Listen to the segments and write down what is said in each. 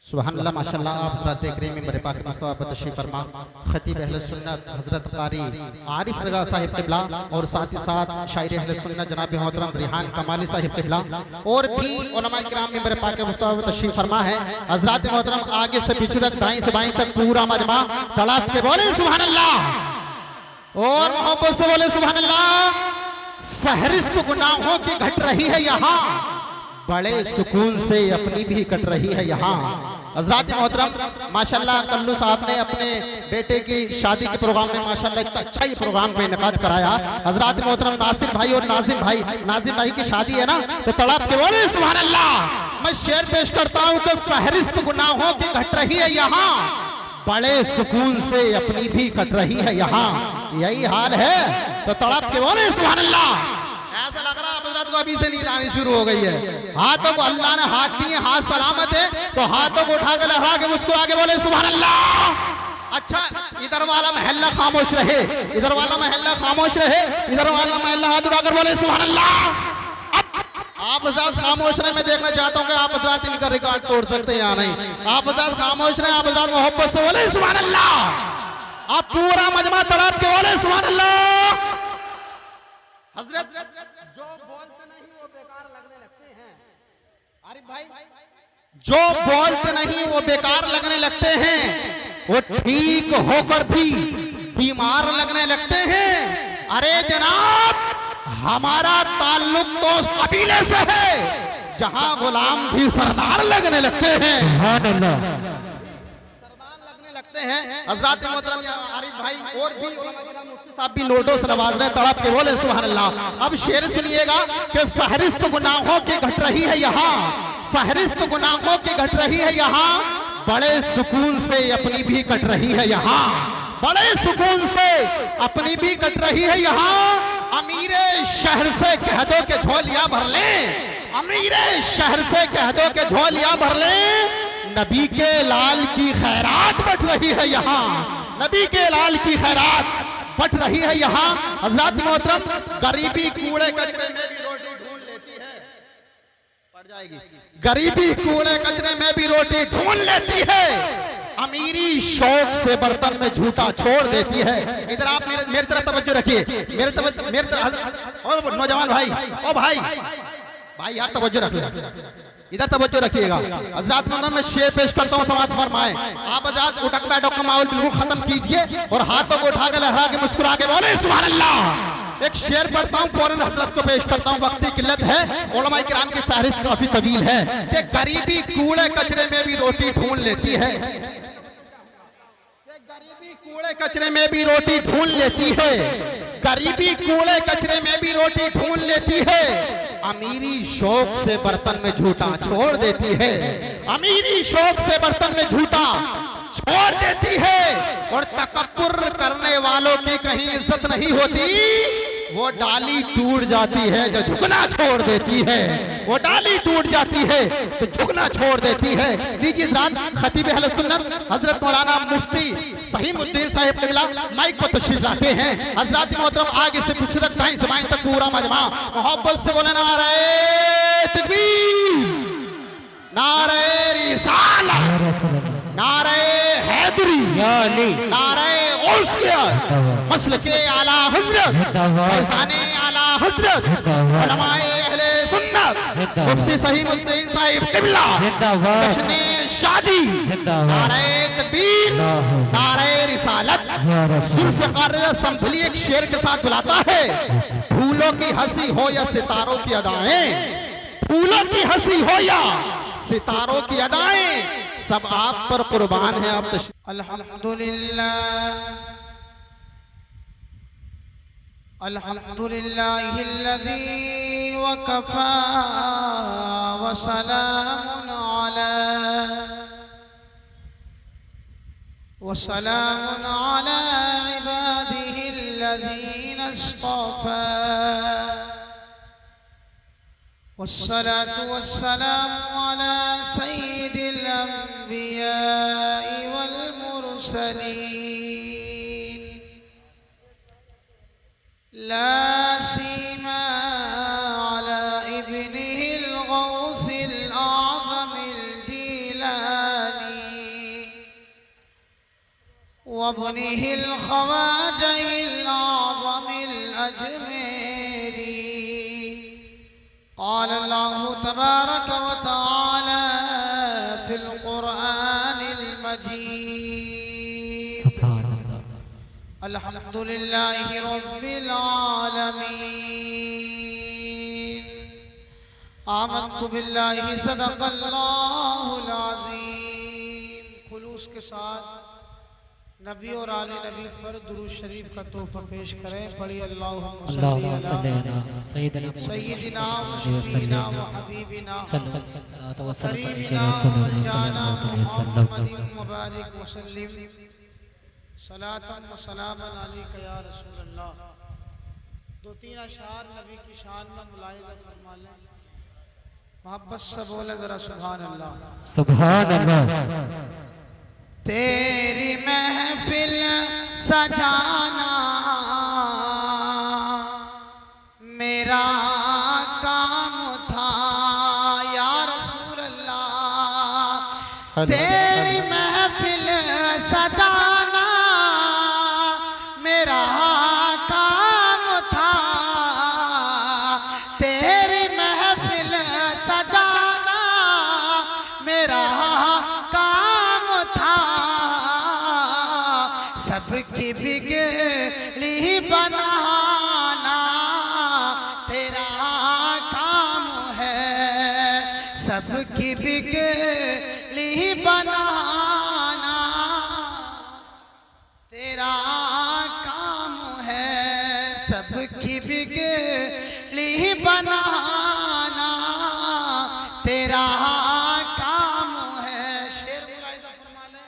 सुबहानल्लाह माशाअल्लाह। आप हज़रात देख रहे हैं मेरे पाक मुस्तफ़ा पर तशरीफ़ फरमा खतीब अहले सुन्नत हज़रत कारी आरिफ रज़ा साहिब क़िबला और साथ ही साथ शायर अहले सुन्नत जनाब मोहतरम रिहान कमाली साहिब क़िबला और भी उलमाए किराम मेरे पाक मुस्तफ़ा पर तशरीफ़ फरमा है। हज़रात मोहतरम आगे से पीछे तक दाएं से बाएं तक पूरा मजमा तड़प के बोले सुबहानल्लाह और मोहब्बत से बोले सुबहानल्लाह। फहरिस्त गुनाहों की घट रही है यहाँ, बड़े सुकून से अपनी भी कट रही है यहाँ। हज़रात मोहतरम माशाल्लाह कल्लू साहब ने अपने बेटे की शादी के प्रोग्राम में माशाल्लाह इतना अच्छा ही प्रोग्राम का इनेकाद कराया। हज़रात मोहतरम नासिर भाई और नाजिम भाई की शादी है ना, तो तड़प के बोले सुभान अल्लाह। मैं शेर पेश करता हूँ कि फहरिस्त गुनाहों की घट रही है यहाँ, बड़े सुकून से अपनी भी कट रही है यहाँ। यही हाल है तो तड़प के बोले सुभान अल्लाह। ऐसा लग रहा है हजरत को अभी से नींद आनी शुरू हो गई है। हाथों को अल्लाह ने हाथ दिए, हाथ सलामत है तो हाथों को उठा के लहरा के मुस्कुरा के बोले सुभान अल्लाह। अच्छा इधर वाला महल्ला खामोश रहे, इधर वाला महल्ला खामोश रहे, इधर वाला महल्ला हाथ उठाकर बोले सुभान अल्लाह। आप हजरत खामोश रहे, मैं देखना चाहता हूँ कि आप हजरत इनका रिकॉर्ड तोड़ सकते हैं या नहीं। आप हजरत खामोश रहे, आप हजरत मोहब्बत से बोले सुभान अल्लाह। आप पूरा मजमा तड़प के बोले सुभान अल्लाह। हजरत जो बोलते नहीं वो बेकार लगने लगते हैं। आरिफ भाई जो बोलते नहीं वो बेकार लगने लगते हैं, वो ठीक होकर भी बीमार लगने लगते हैं। अरे जनाब हमारा ताल्लुक तो उस कबीले से है जहां गुलाम भी सरदार लगने लगते हैं, सरदार लगने लगते हैं। हजरत मोहतरम आरिफ भाई और भी मुफ्ती साहब भी नोटों से नवाज रहे, तड़प के बोले सुभान अल्लाह। अब शेर सुनिएगा कि फहरिस्त गुनाहों की घट रही है यहाँ, फहरिस्त गुनाहों की घट रही है यहाँ, बड़े सुकून से अपनी भी कट रही है यहाँ, बड़े सुकून से अपनी भी कट रही है यहाँ। अमीरे शहर से कह दो के झोलियां भर ले, अमीरे शहर से कह दो के झोलियां भर ले, नबी के लाल की खैरात बट रही है यहाँ, नबी के लाल की खैरात बट रही है यहाँ। हज़रात मोहतरम गरीबी कूड़े कचरे में भी रोटी ढूंढ लेती है, पड़ जाएगी। गरीबी कूड़े कचरे में भी रोटी ढूंढ लेती है, अमीरी शौक से बर्तन में झूठा छोड़ देती है। इधर आप मेरी तरफ तवज्जो रखिए, मेरे तरफ नौजवान भाई, ओ भाई भाई यार तवज्जो रख ले, इधर तवज्जो रखिएगा। हज़रात मैं शेर पेश करता हूँ, समाज फरमाए। आप हज़रात उठक बैठक का माहौल बिल्कुल खत्म कीजिए और हाथों को उठा के लहरा के मुस्कुरा के बोले सुभान अल्लाह। एक शेर पढ़ता हूँ, फौरन हज़रत को पेश करता हूँ, वक्त की किल्लत है, उलमाए किराम की फहरिस्त काफी तवील है कि गरीबी कूड़े कचरे में भी रोटी ढूंढ लेती है, गरीबी कूड़े कचरे में भी रोटी ढूंढ लेती है, गरीबी कूड़े कचरे में भी रोटी ढूंढ लेती है, अमीरी शौक से बर्तन में झूठा छोड़ देती है, अमीरी शौक से बर्तन में झूठा छोड़ देती है। और तकब्बुर करने वालों की कहीं इज्जत नहीं होती, वो डाली टूट जाती है जो झुकना छोड़ देती है, वो डाली टूट जाती है तो झुकना छोड़ देती है। लीजिए रात खतीब अहले सुन्नत हजरत मौलाना मुफ्ती सहीमुद्दीन साहिब क़िबला माइक पर तशरीफ लाते हैं। हजरत मोहतरम आगे से पीछे तक दाएं से बाएं तक पूरा मजमा मोहब्बत से बोले नारे तकबीर, नारे रिसालत, नारे हैदरी, नारे मसलके आला हजरत, फैज़ाने आला हजरत, उलमाए अहले सुन्नत मुफ्ती सहीमुद्दीन साहिब क़िबला जश्न शादी, नारे तकबीर, नारे रिसालत। ज़ुल्फ़िकार संभली एक शेर के साथ बुलाता है, फूलों की हंसी हो या सितारों की अदाएं, फूलों की हंसी हो या सितारों की अदाएं, सब आप पर कुर्बान है। आप अल्हम्दुलिल्लाह अल्हम्दुलिल्लाहिल्लज़ी वकफ़ा वसलामुन अला इबादिहिल्लज़ीना इस्तफ़ा, वस्सलातु वस्सलामु अला सय्यिदिल अंबिया'i वल मुरसलीन, ला सीमा अला इब्निहिल गौस वबनिह ख्वाजह आज़म अजमेरी। क़ाल अल्लाहु तबारक व तआला फ़िल क़ुरआनिल मजीद। अल्हम्दुलिल्लाहि रब्बिल आलमीन। आमन्तु बिल्लाहि सदक़ल्लाहुल अज़ीम। खुलूस के साथ नबी और आले नबी पर दुरूद शरीफ का तोहफा पेश करें। पढ़िए अल्लाहुम्मा सल्ली अला सय्यिदिना व शफीना व हबीबिना व करीमिना व मौलाना मुहम्मदिन मुबारक व सल्लिम सलातन व सलामन अलैका या रसूल अल्लाह। दो तीन अशार नबी की शान में मुलाहिज़ा फरमा लें। मोहब्बत से बोले जरा सुभान अल्लाह। सुभान अल्लाह। तेरी महफिल सजाना मेरा काम था या रसूल अल्लाह। तेरी महफिल सजाना मेरा काम था। तेरी महफिल सजाना मेरा काम था। सबकी बिगड़ी बनाना तेरा काम है। सबकी बिगड़ी बनाना तेरा काम है। सबकी बिगड़ी बनाना तेरा काम है। शेर मुलाहिज़ा फरमा लें।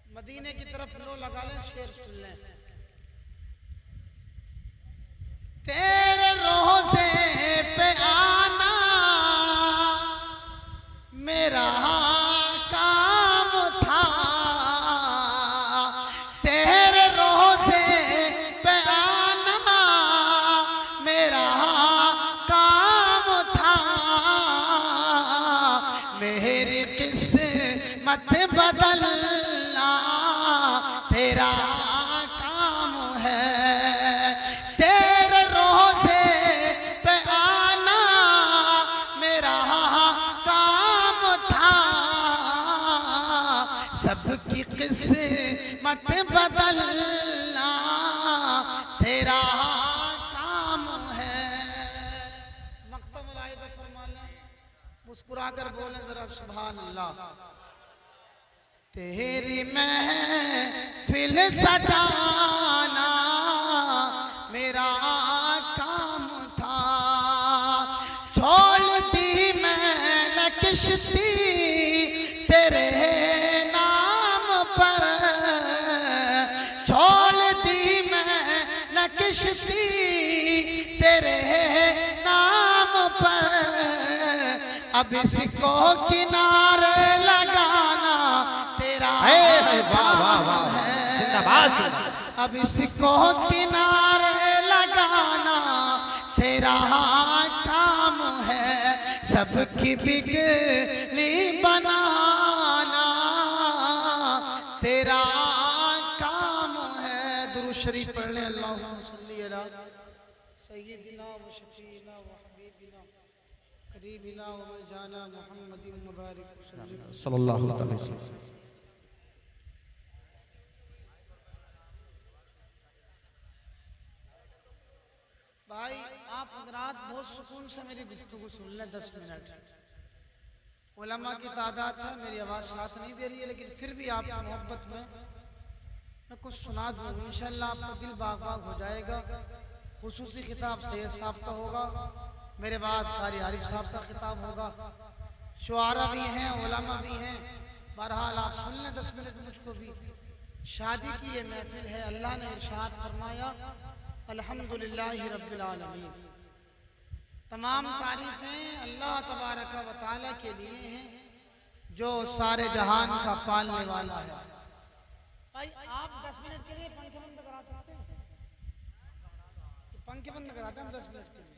मदीने की तरफ लो लगा लें। शेर सुन लें। तेरे रोज़े पे आना मेरा काम था। तेरे रोज़े पे आना मेरा काम था। मेरी किस्मत बदलना तेरा काम है। तेरे रोज़े पे आना मेरा काम था। सबकी किस्मत बदलना तेरा काम है। मक्ता मुलाहिज़ा फरमा लें। मुस्कुरा कर बोलें जरा सुभान अल्लाह। तेरी महफिल सजाना मेरा काम था। छोड़ दी मैंने किश्ती तेरे नाम पर। छोड़ दी मैंने किश्ती तेरे नाम पर। अब इसको किनारे लगाना तेरा काम है। अब इसको किनारे लगाना तेरा काम है। सबकी बिगड़ी बनाना तेरा काम है। दुरूद शरीफ पढ़ लें। अल्लाहुम्मा सल्ली अला सय्यिदिना व शफीना व हबीबिना करीबिना व मौलाना मुहम्मदिन मुबारक सल्लल्लाहु अलैहि वसल्लम। भाई आप हजरात बहुत सुकून से मेरी गुफ्तगू सुन लें। 10 मिनट। उलमा की तादाद है। मेरी आवाज़ साथ नहीं दे रही है लेकिन फिर भी आपकी मोहब्बत में मैं कुछ सुना दूँ। इंशाअल्लाह आपका दिल बाग बाग हो जाएगा। खुसूसी खिताब सैयद साहब का होगा। मेरे बाद कारी आरिफ साहब का खिताब होगा। शुआरा भी हैं, उलमा भी हैं। बहरहाल आप सुन लें 10 मिनट मुझको भी। शादी की ये महफिल है। अल्लाह ने इरशाद फरमाया अल्हम्दुलिल्लाहि रब्बिल आलमीन। तमाम तारीफ़ें अल्लाह तबारक व तआला के लिए हैं जो सारे जहान का पालने वाला है। भाई आप 10 मिनट के लिए पंखे बंद करा सकते हैं? पंखे बंद कराते हैं हम 10 मिनट के लिए।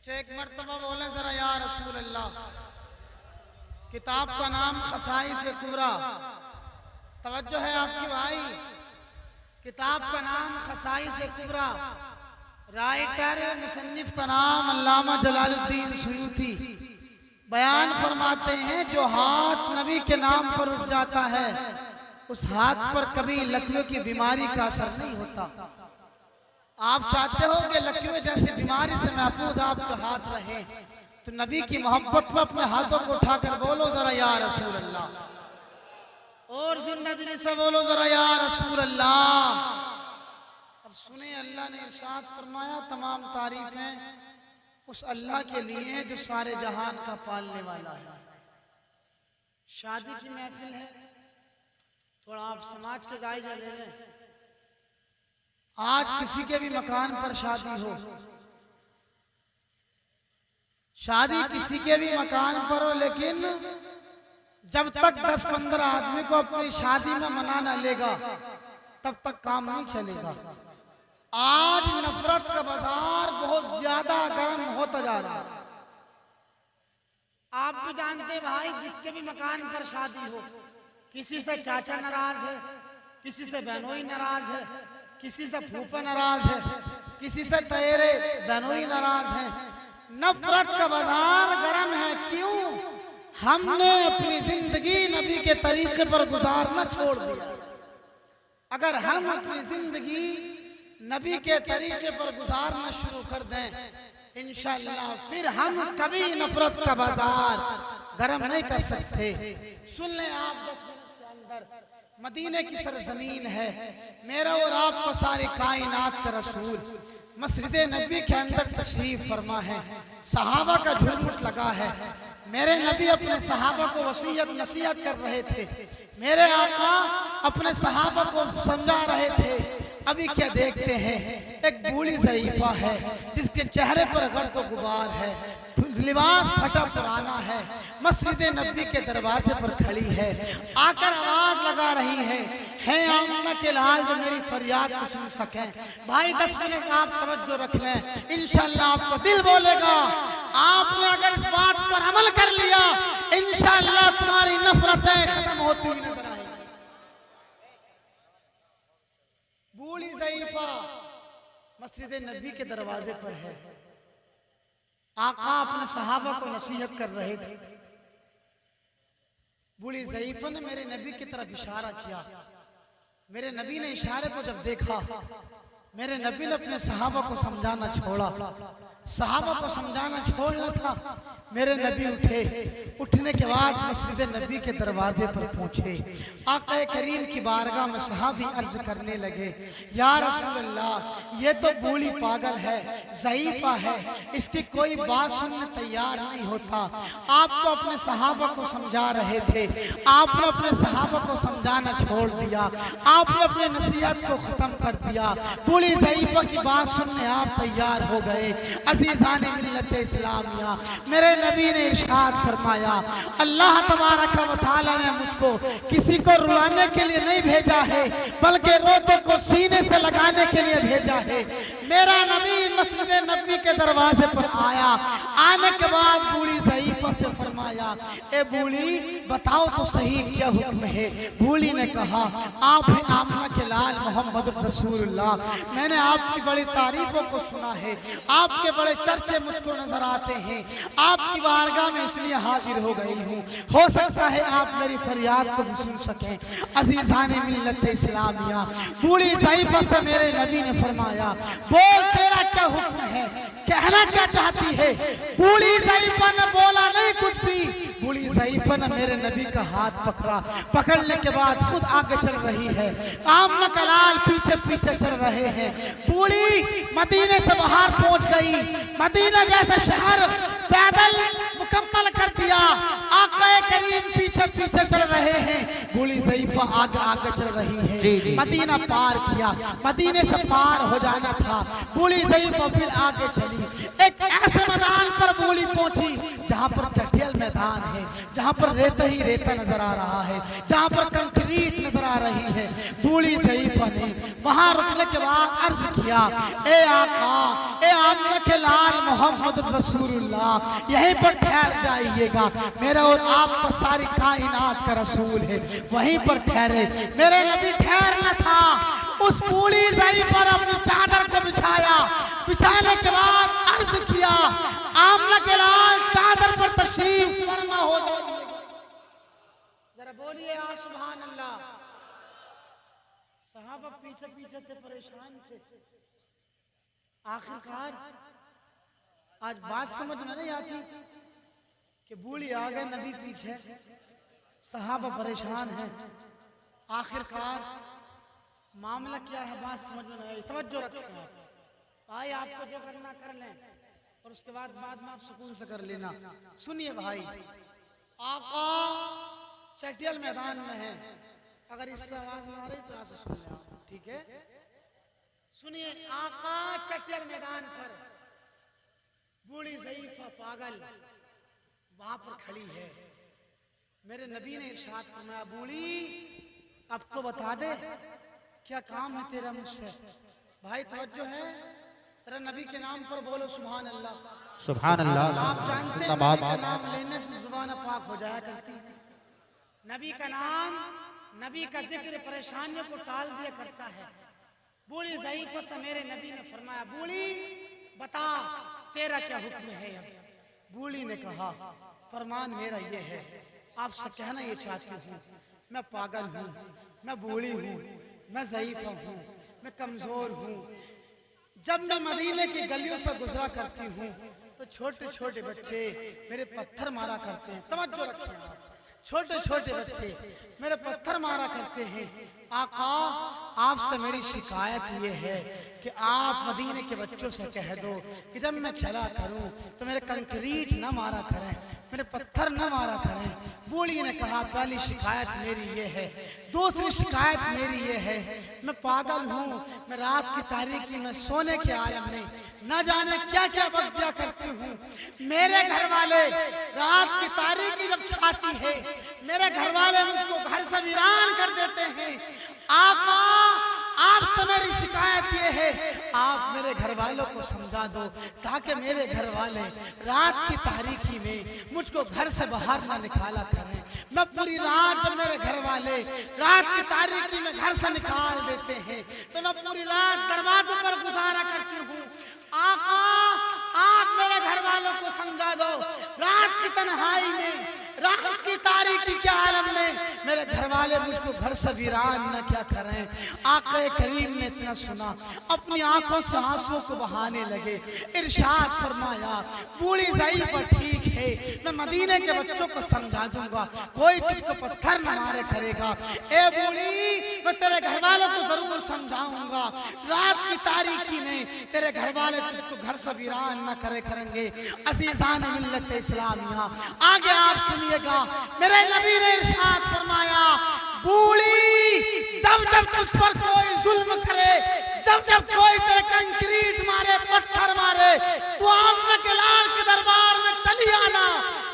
अच्छा एक मर्तबा बोले जरा या रसूल अल्लाह। किताब का नाम खसाइस कुबरा, तवज्जो है आपकी भाई। किताब का नाम खसाइस कुबरा, राइटर मुसन्निफ का नाम अल्लामा जलालुद्दीन सुयूती। बयान फरमाते हैं जो हाथ नबी के नाम पर उठ जाता है उस हाथ पर कभी लकवे की बीमारी का असर नहीं होता। आप चाहते हो कि लकवे जैसी बीमारी से महफूज आपका हाथ रहे, तो नबी की मोहब्बत में अपने हाथों को उठाकर बोलो जरा या रसूल अल्लाह। और जिंदा दिली से बोलो जरा या रसूल अल्लाह। अब सुने, अल्लाह ने इरशाद फरमाया तमाम तारीफें उस अल्लाह के लिए जो सारे जहान का पालने वाला है। शादी की महफिल है, थोड़ा आप समाज के जायजा ले लें। आज किसी के भी मकान पर शादी हो, शादी किसी के भी मकान पर हो, लेकिन जब तक 10-15 आदमी को अपनी शादी में मना ना लेगा तब तक काम नहीं चलेगा। आज नफरत का बाजार बहुत ज्यादा गर्म होता जा रहा है। आप भी जानते भाई, जिसके भी मकान पर शादी हो, किसी से चाचा नाराज है, किसी से बहनोई नाराज है, किसी से फूफा नाराज है, किसी से तेरे बहनोई नाराज है। नफरत का बाजार गर्म है। क्यों? हमने अपनी जिंदगी नबी के तरीके पर गुजारना छोड़ दिया। अगर हम अपनी जिंदगी नबी के तरीके पर गुजारना शुरू कर दें इंशाअल्लाह, फिर हम कभी नफरत का बाजार गर्म नहीं कर सकते। सुन लें आप, 10 मिनट के अंदर मदीने की सरजमीन है, मेरा और आपका सारी कायनात का रसूल मस्जिद नबी के अंदर तशरीफ फरमा है। सहाबा का झुरमुट लगा है। मेरे नबी अपने सहाबा को वसीयत नसीहत कर रहे थे। मेरे आका अपने सहाबा को समझा रहे थे। अभी क्या देखते हैं, एक बूढ़ी ज़ईफ़ा है जिसके चेहरे पर गर्द व गुबार है, लिबास फटा पुराना है, मस्जिद नबी के दरवाजे पर खड़ी है, आकर आवाज लगा रही है आमना के लाल जो मेरी फरियाद को सुन सके। भाई 10 मिनट आप तवज्जो रख लें, इंशाअल्लाह आपका दिल बोलेगा। आपने अगर इस बात पर अमल कर लिया इंशाअल्लाह तुम्हारी नफरतें खत्म होती हुई नजर आएगी। बूढ़ी ज़ईफ़ा मस्जिद नबी के दरवाजे पर है। आका अपने सहाबा को नसीहत कर रहे थे। बूढ़ी ज़ईफ़ा ने मेरे नबी की तरफ इशारा किया। मेरे नबी ने इशारे को जब देखा, मेरे नबी ने अपने सहाबा को समझाना छोड़ा। सहाबा को समझाना छोड़ना था। मेरे नबी उठे, उठने के बाद मस्जिद नबी के दरवाजे पर पहुंचे। आका करीम की बारगाह में सहाबी अर्ज करने लगे, या रसूल अल्लाह, ये तो बूढ़ी पागल है, ज़ईफ़ा है, इसकी कोई बात सुनने तैयार नहीं होता। आप तो अपने सहाबा को समझा रहे थे, आपने अपने सहाबा को समझाना छोड़ दिया, आपने अपने नसीहत को खत्म कर दिया। बूढ़ी ज़ईफ़ा की बात सुनने आप तैयार हो गए। अज़ीज़ाने मिल्लत इस्लामिया, मेरे नबी ने इरशाद फरमाया, अल्लाह तबारक व तआला ने मुझको किसी को रुलाने के लिए नहीं भेजा है, बल्कि रोतों को सीने से लगाने के लिए भेजा है। मेरा नबी मस्जिद नबी के दरवाजे पर आया। आने के बाद बूढ़ी ज़ईफ़ा से फरमाया, ए बूढ़ी बताओ तो सही क्या हुक्म है। बूढ़ी ने कहा, आप हैं आमना के लाल मोहम्मद रसूलुल्लाह, मैंने आपकी बड़ी तारीफों को सुना है, आपके बड़े चर्चे मुझको नजर आते हैं, आपकी बारगाह में इसलिए हाजिर हो गई हूँ। हो सकता है आप मेरी फरियाद को भी सुन सकें। अज़ीज़ाने मिल्लत इस्लामिया, बूढ़ी ज़ईफ़ा से मेरे नबी ने फरमाया, बोल तेरा क्या हुक्म है, कहना क्या चाहती है। बूढ़ी ज़ईफ़ा ने बोला नहीं कुछ भी। बूढ़ी ज़ईफ़ा ने मेरे नबी का हाथ पकड़ा, पकड़ने के बाद खुद आगे चल रही है, आमना का लाल पीछे पीछे चल रहे हैं। बूढ़ी मदीने से बाहर पहुंच गई। मदीना जैसा शहर पैदल मुकम्मल कर दिया। आका करीम पीछे पीछे चल रहे हैं, बूढ़ी ज़ईफ़ा आगे आगे चल रही है। मदीना पार किया, मदीने से पार हो जाना था। बूढ़ी ज़ईफ़ा फिर आगे चली। एक ऐसे मैदान पर बूढ़ी पहुंची जहां पर चटियल मैदान है, जहां पर रेता ही रेता नजर आ रहा है, जहां पर कंक्रीट नजर आ रही है। बूढ़ी ज़ईफ़ा ने वहां रुकने के बाद अर्ज किया, ए आका, ए आमना के लाल मोहम्मद रसूलुल्लाह, यहीं पर ठहर जाइएगा, मेरा और आपका सारी कायनात का रसूल है, वहीं पर ठहरे। मेरे नबी ठहरना था, उस बूढ़ी ज़री पर अपनी चादर को बिछाया, बिछाने के बाद अर्ज किया, आमना के लाल चादर पर तशरीफ फरमा हो जाइएगा। जरा बोलिए आज सुभान अल्लाह। सहाबा पीछे पीछे थे, परेशान थे। आखिरकार आज बात समझ में नहीं आती कि बूढ़ी आ गए, नबी पीछे, सहाबा परेशान है। आखिरकार मामला क्या है, बात समझ में नहीं आई। तवज्जो रखें आप। भाई आपको जो करना कर लें और उसके बाद में आप सुकून से कर लेना। सुनिए भाई, आका चटियल मैदान में है, अगर इससे आवाज ना आ रही तो यहाँ से सुन लें आप, ठीक है? सुनिए, आका चटियल मैदान पर बूढ़ी ज़ईफ़ा पागल वहां पर खड़ी है। मेरे नबी ने इरशाद फरमाया, बूढ़ी अब तो बता दे क्या काम है तेरा मुझसे। भाई तवज्जो है, तेरा नबी के नाम पर बोलो सुभान अल्लाह। सुभान अल्लाह। आप जानते हैं नबी का नाम लेने से जुबान पाक हो जाया करती है। नबी का नाम, नबी का जिक्र परेशानियों को टाल दिया करता है। बूढ़ी ज़ईफ़ा से मेरे नबी ने फरमाया, बूढ़ी बता तेरा क्या हुक्म है। अब बूढ़ी ने कहा, फरमान मेरा ये है, आपसे कहना ये चाहती हूँ, मैं पागल हूँ, मैं बूढ़ी हूँ, मैं ज़ईफ़ा हूँ, मैं कमजोर हूँ। जब मैं मदीने की गलियों से गुजरा करती हूँ तो छोटे छोटे बच्चे मेरे पत्थर मारा करते हैं। तवज्जो रखें आप, छोटे छोटे बच्चे मेरे पत्थर मारा करते हैं। आका आपसे मेरी शिकायत ये है कि आप मदीने के बच्चों से कह दो कि जब मैं चला करूं तो मेरे कंक्रीट न मारा करें, मेरे पत्थर न मारा करें। बूढ़ी ने कहा, पहली शिकायत मेरी ये है। दूसरी शिकायत मेरी ये है, मैं पागल हूँ, मैं रात की तारीकी में सोने के आलम में न जाने क्या क्या बख्तियाँ करती हूँ। मेरे घर वाले रात की तारीकी जब छाती है, मेरे घर वाले मुझको घर से वीरान कर देते हैं। आका आपसे मेरी शिकायत ये है, आप मेरे घर वालों को समझा दो ताकि मेरे घर वाले रात की तारीकी में मुझको घर से बाहर ना निकाला करें। मैं पूरी रात, जब मेरे घर वाले रात की तारीकी में घर से निकाल देते हैं तो मैं पूरी रात दरवाजे पर गुजारा करती हूँ। आका आप मेरे घर वालों को समझा दो, रात की तन्हाई में, रात की तारीकी के आलम में मेरे घर वाले मुझको घर से वीरान न क्या करें। आका करीम ने इतना सुना, अपनी आंखों से आंसुओं को बहाने लगे। इरशाद फरमाया, बूढ़ी ज़ईफ़ा ठीक है, मैं मदीने के बच्चों को समझा दूंगा, कोई तुझको पत्थर न मारे करेगा। ए बूढ़ी, मैं तेरे घर वालों को जरूर समझाऊंगा, रात की तारीकी में तेरे घर वाले तुझको घर से वीरान न करे करेंगे। अज़ीज़ान मिल्लत इस्लामिया, आगे आप सुनिएगा, मेरे नबी ने इरशाद फरमाया, बूढ़ी जब जब तुझ पर कोई जुल्म करे, जब जब कोई तेरे कंक्रीट मारे, पत्थर मारे, तो आमना के लाल के दरबार में चली आना।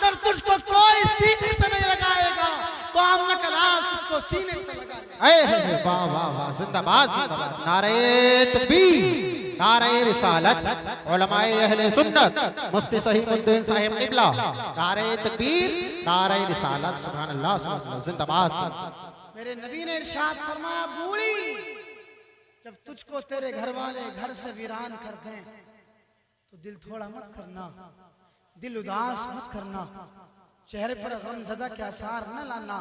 जब तुझको कोई सीने से नहीं लगाएगा तो आमना के लाल तुझको सीने से लगाएगा। वाह वाह वाह, जिंदाबाद जिंदाबाद, नारे तकबीर, नारे रिसालत, उलमाए अहले सुन्नत, मुफ्ती सहीमुद्दीन साहिब क़िबला, नारे तकबीर, नारे रिसालत, सुभान अल्लाह, सुभान अल्लाह, जिंदाबाद। मेरे नबी ने इरशाद फरमाया, बूढ़ी जब तुझको तेरे घर वाले घर से वीरान कर दें तो दिल थोड़ा मत करना, दिल उदास मत करना, चेहरे पर गमज़दा के आसार न लाना,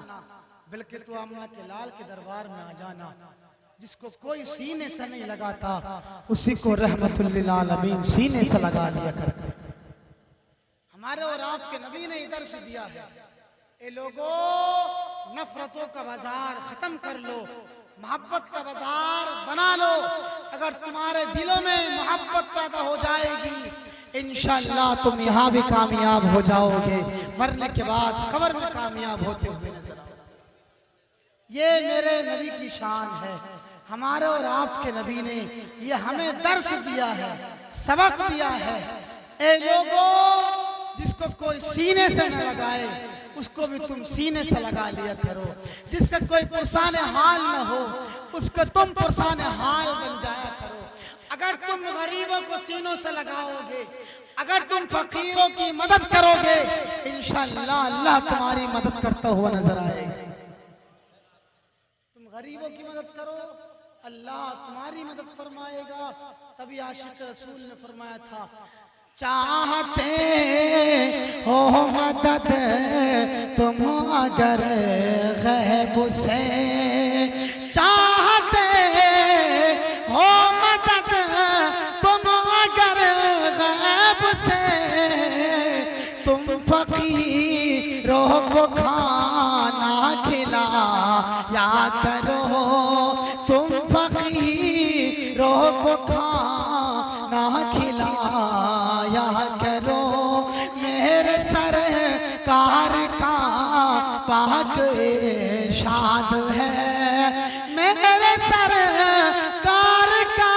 बल्कि तू आमना के लाल के दरबार में आ जाना। जिसको कोई सीने से नहीं लगाता उसी को रहमतुल लिल आलमीन सीने से लगा लिया करते। हमारे और आपके नबी ने इधर से दिया है, ए लोगों, नफरतों का बाजार खत्म कर लो, मोहब्बत का बाजार बना लो। अगर तुम्हारे दिलों में मोहब्बत पैदा हो जाएगी, इंशाअल्लाह तुम यहाँ भी कामयाब हो जाओगे, मरने के बाद कब्र में कामयाब होते हुए नजर आओगे। ये मेरे नबी की शान है। हमारे और आपके नबी ने ये हमें दर्स दिया है, सबक दिया है। ए लोगों, जिसको कोई सीने से न लगाए उसको भी तुम सीने से लगा लिया करो। जिसका कोई पुरसान हाल न हो उसको तुम पुरसान हाल बन जाया करो। अगर तुम गरीबों को सीनों से लगाओगे, अगर तुम फकीरों की मदद करोगे, इंशाअल्लाह अल्लाह तुम्हारी मदद करता हुआ नजर आएगा। तुम गरीबों की मदद करो, अल्लाह तुम्हारी मदद फरमाएगा। तभी आशिक रसूल ने फरमाया था, चाहते हो मदद तुम अगर गैब से, चाहते हो मदद तुम अगर गैब से, तुम फकीरों को खाना खिलाया करो, तुम फकीरों को खाना खिलाया करो। मेरे सरकार का पाक इरशाद है, मेरे सरकार का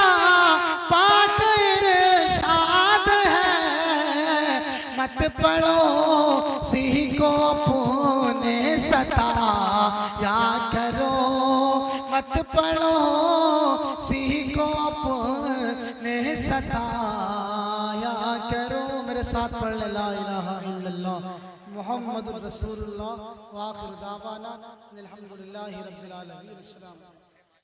पाक इरशाद है, मत पढ़ो सी को पुने सताया करो, मत पढ़ो सी को अपने सताया करो। मेरे साथ पढ़ ले ला इलाहा इल्लल्लाह मुहम्मदुर रसूलुल्लाह व आखिर दावाना अल्हम्दुलिल्लाहि रब्बिल आलमीन। अस्सलाम।